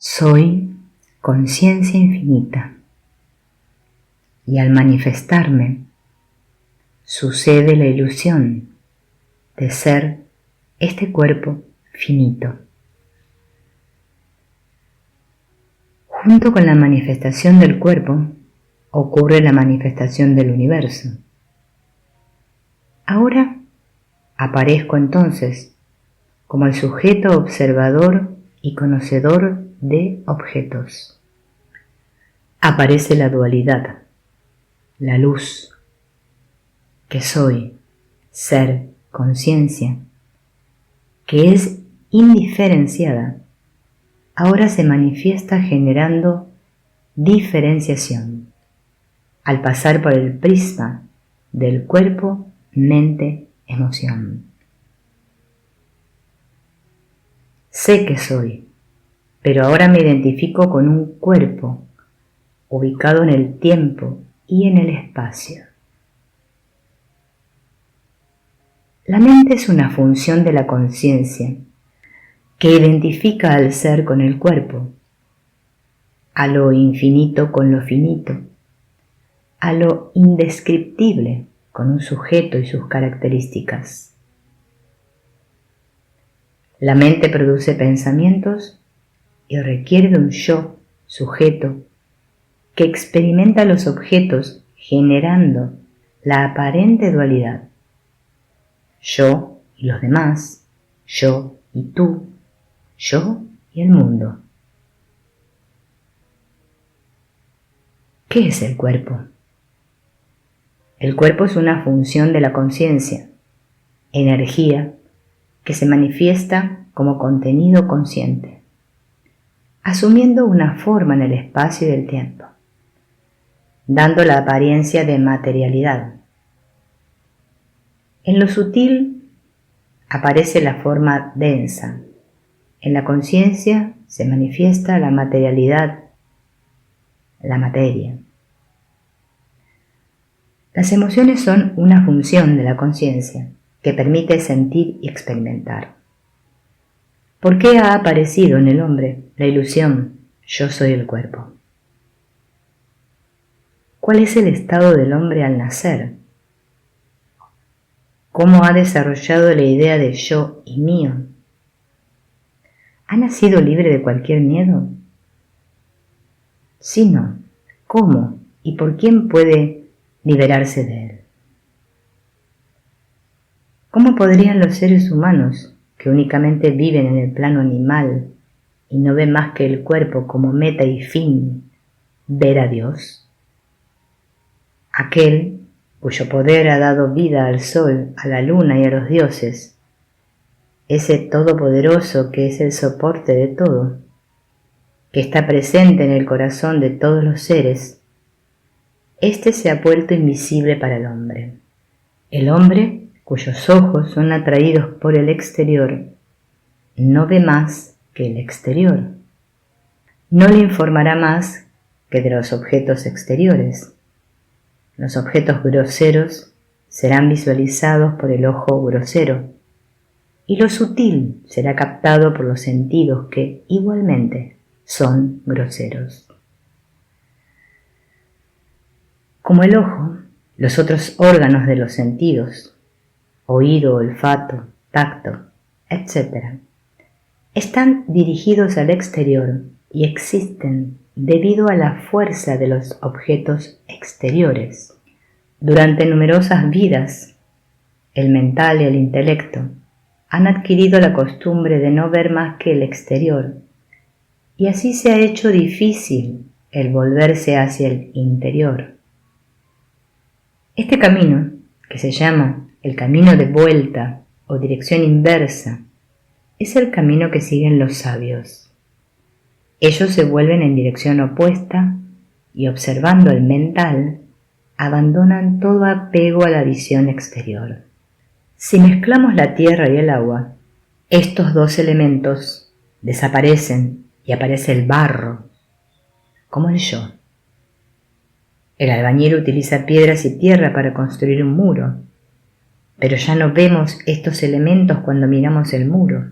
Soy conciencia infinita y al manifestarme sucede la ilusión de ser este cuerpo finito. Junto con la manifestación del cuerpo ocurre la manifestación del universo. Ahora aparezco entonces como el sujeto observador y conocedor de objetos. Aparece la dualidad, la luz, que soy, ser, conciencia, que es indiferenciada, ahora se manifiesta generando diferenciación, al pasar por el prisma del cuerpo, mente, emoción. Sé que soy, pero ahora me identifico con un cuerpo ubicado en el tiempo y en el espacio. La mente es una función de la conciencia que identifica al ser con el cuerpo, a lo infinito con lo finito, a lo indescriptible con un sujeto y sus características. La mente produce pensamientos y requiere de un yo, sujeto, que experimenta los objetos generando la aparente dualidad. Yo y los demás, yo y tú, yo y el mundo. ¿Qué es el cuerpo? El cuerpo es una función de la conciencia, energía que se manifiesta como contenido consciente, asumiendo una forma en el espacio y el tiempo, dando la apariencia de materialidad. En lo sutil aparece la forma densa, en la conciencia se manifiesta la materialidad, la materia. Las emociones son una función de la conciencia que permite sentir y experimentar. ¿Por qué ha aparecido en el hombre la ilusión yo soy el cuerpo? ¿Cuál es el estado del hombre al nacer? ¿Cómo ha desarrollado la idea de yo y mío? ¿Ha nacido libre de cualquier miedo? Si no, ¿cómo y por quién puede liberarse de él? ¿Cómo podrían los seres humanos, que únicamente viven en el plano animal y no ven más que el cuerpo como meta y fin, ver a Dios? Aquel cuyo poder ha dado vida al sol, a la luna y a los dioses, ese todopoderoso que es el soporte de todo, que está presente en el corazón de todos los seres, este se ha vuelto invisible para el hombre. El hombre, cuyos ojos son atraídos por el exterior, no ve más que el exterior. No le informará más que de los objetos exteriores. Los objetos groseros serán visualizados por el ojo grosero, y lo sutil será captado por los sentidos que, igualmente, son groseros. Como el ojo, los otros órganos de los sentidos, oído, olfato, tacto, etc., están dirigidos al exterior y existen debido a la fuerza de los objetos exteriores. Durante numerosas vidas, el mental y el intelecto han adquirido la costumbre de no ver más que el exterior, y así se ha hecho difícil el volverse hacia el interior. Este camino, que se llama el camino de vuelta o dirección inversa, es el camino que siguen los sabios. Ellos se vuelven en dirección opuesta y, observando el mental, abandonan todo apego a la visión exterior. Si mezclamos la tierra y el agua, estos dos elementos desaparecen y aparece el barro, como el yo. El albañil utiliza piedras y tierra para construir un muro, pero ya no vemos estos elementos cuando miramos el muro.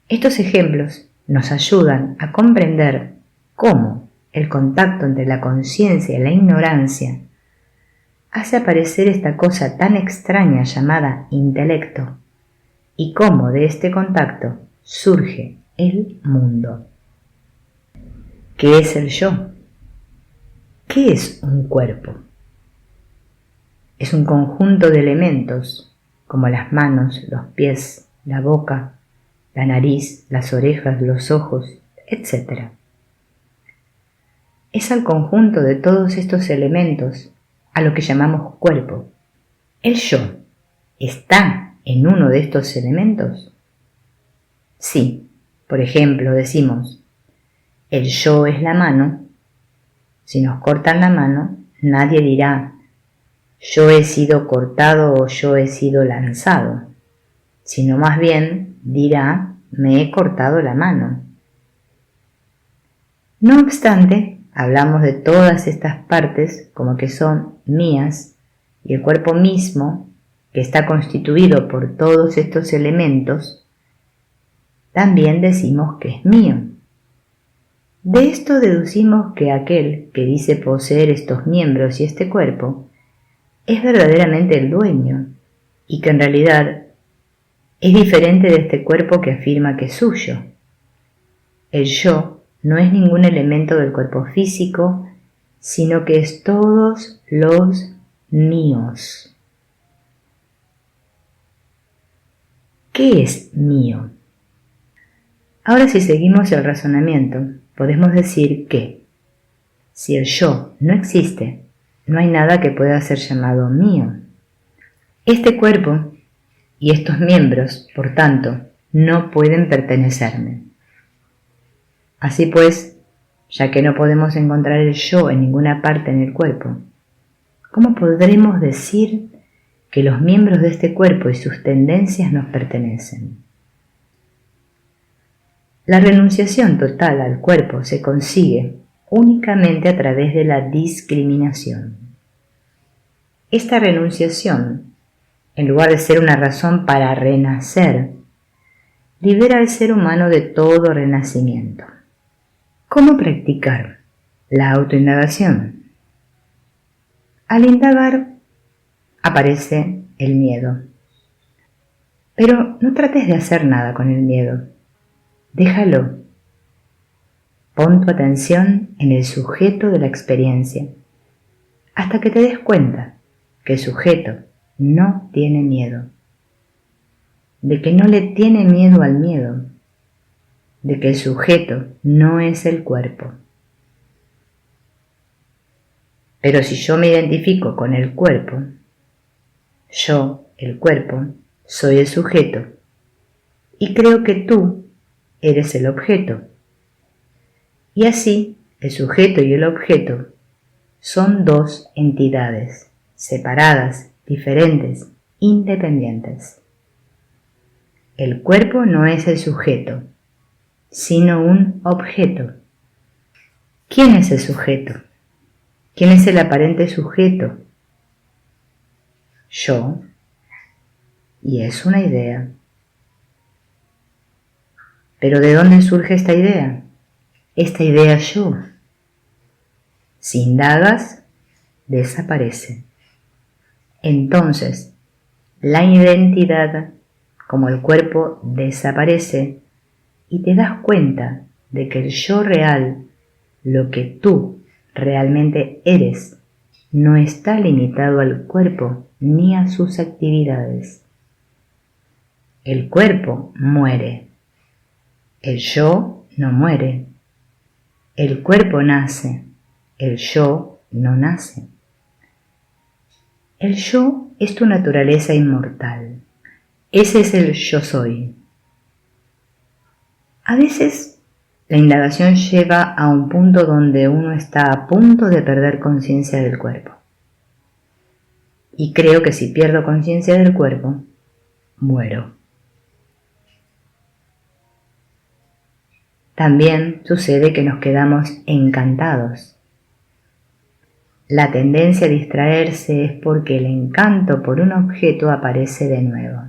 Estos ejemplos nos ayudan a comprender cómo el contacto entre la conciencia y la ignorancia hace aparecer esta cosa tan extraña llamada intelecto y cómo de este contacto surge el mundo. ¿Qué es el yo? ¿Qué es un cuerpo? Es un conjunto de elementos como las manos, los pies, la boca, la nariz, las orejas, los ojos, etc. Es al conjunto de todos estos elementos a lo que llamamos cuerpo. ¿El yo está en uno de estos elementos? Sí, por ejemplo, decimos, el yo es la mano. Si nos cortan la mano, nadie dirá, yo he sido cortado o yo he sido lanzado, sino más bien dirá, me he cortado la mano. No obstante, hablamos de todas estas partes como que son mías y el cuerpo mismo, que está constituido por todos estos elementos, también decimos que es mío. De esto deducimos que aquel que dice poseer estos miembros y este cuerpo es verdaderamente el dueño y que en realidad es diferente de este cuerpo que afirma que es suyo. El yo no es ningún elemento del cuerpo físico, sino que es todos los míos. ¿Qué es mío? Ahora, si seguimos el razonamiento, podemos decir que si el yo no existe, no hay nada que pueda ser llamado mío. Este cuerpo y estos miembros, por tanto, no pueden pertenecerme. Así pues, ya que no podemos encontrar el yo en ninguna parte en el cuerpo, ¿cómo podremos decir que los miembros de este cuerpo y sus tendencias nos pertenecen? La renunciación total al cuerpo se consigue únicamente a través de la discriminación. Esta renunciación, en lugar de ser una razón para renacer, libera al ser humano de todo renacimiento. ¿Cómo practicar la autoindagación? Al indagar aparece el miedo. Pero no trates de hacer nada con el miedo. Déjalo. Pon tu atención en el sujeto de la experiencia, hasta que te des cuenta que el sujeto no tiene miedo, de que no le tiene miedo al miedo, de que el sujeto no es el cuerpo. Pero si yo me identifico con el cuerpo, yo, el cuerpo, soy el sujeto, y creo que tú eres el objeto. Y así, el sujeto y el objeto son dos entidades, separadas, diferentes, independientes. El cuerpo no es el sujeto, sino un objeto. ¿Quién es el sujeto? ¿Quién es el aparente sujeto? Yo. Y es una idea. ¿Pero de dónde surge esta idea? Esta idea yo. Si indagas, desaparece. Entonces, la identidad, como el cuerpo, desaparece y te das cuenta de que el yo real, lo que tú realmente eres, no está limitado al cuerpo ni a sus actividades. El cuerpo muere. El yo no muere. El cuerpo nace. El yo no nace. El yo es tu naturaleza inmortal. Ese es el yo soy. A veces la indagación lleva a un punto donde uno está a punto de perder conciencia del cuerpo. Y creo que si pierdo conciencia del cuerpo, muero. También sucede que nos quedamos encantados. La tendencia a distraerse es porque el encanto por un objeto aparece de nuevo.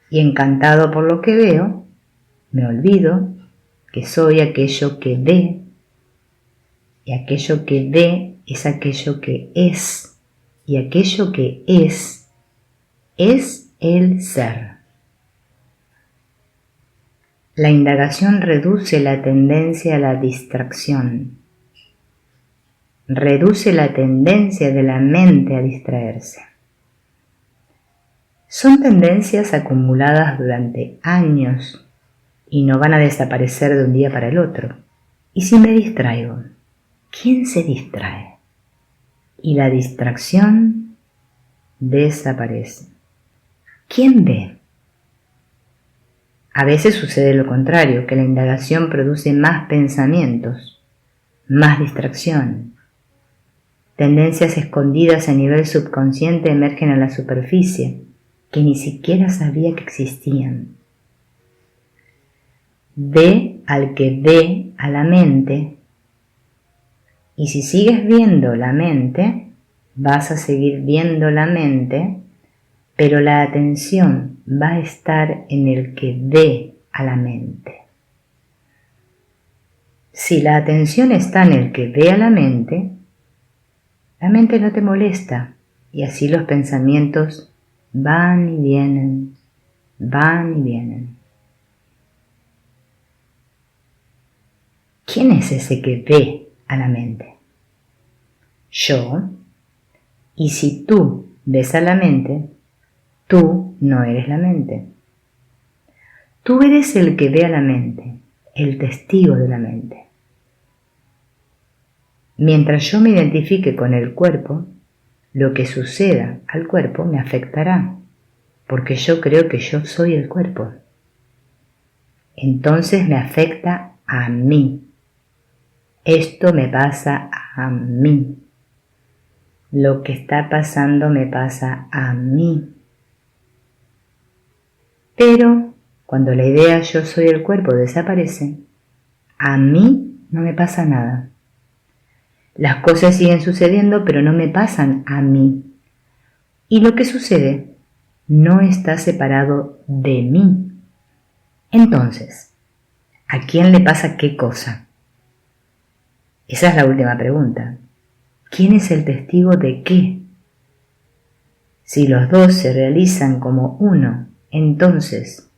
Y encantado por lo que veo, me olvido que soy aquello que ve, y aquello que ve es aquello que es, y aquello que es el ser. La indagación reduce la tendencia a la distracción, reduce la tendencia de la mente a distraerse. Son tendencias acumuladas durante años y no van a desaparecer de un día para el otro. ¿Y si me distraigo? ¿Quién se distrae? Y la distracción desaparece. ¿Quién ve? A veces sucede lo contrario, que la indagación produce más pensamientos, más distracción. Tendencias escondidas a nivel subconsciente emergen a la superficie, que ni siquiera sabía que existían. Ve al que ve a la mente, y si sigues viendo la mente, vas a seguir viendo la mente, pero la atención va a estar en el que ve a la mente. Si la atención está en el que ve a la mente no te molesta, y así los pensamientos van y vienen, van y vienen. ¿Quién es ese que ve a la mente? Yo. Y si tú ves a la mente, tú no eres la mente. Tú eres el que ve a la mente, el testigo de la mente. Mientras yo me identifique con el cuerpo, lo que suceda al cuerpo me afectará, porque yo creo que yo soy el cuerpo. Entonces me afecta a mí. Esto me pasa a mí. Lo que está pasando me pasa a mí. Pero cuando la idea yo soy el cuerpo desaparece, a mí no me pasa nada. Las cosas siguen sucediendo, pero no me pasan a mí. Y lo que sucede no está separado de mí. Entonces, ¿a quién le pasa qué cosa? Esa es la última pregunta. ¿Quién es el testigo de qué? Si los dos se realizan como uno, entonces,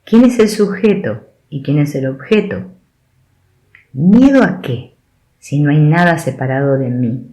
¿quién es el sujeto y quién es el objeto? ¿Miedo a qué? Si no hay nada separado de mí.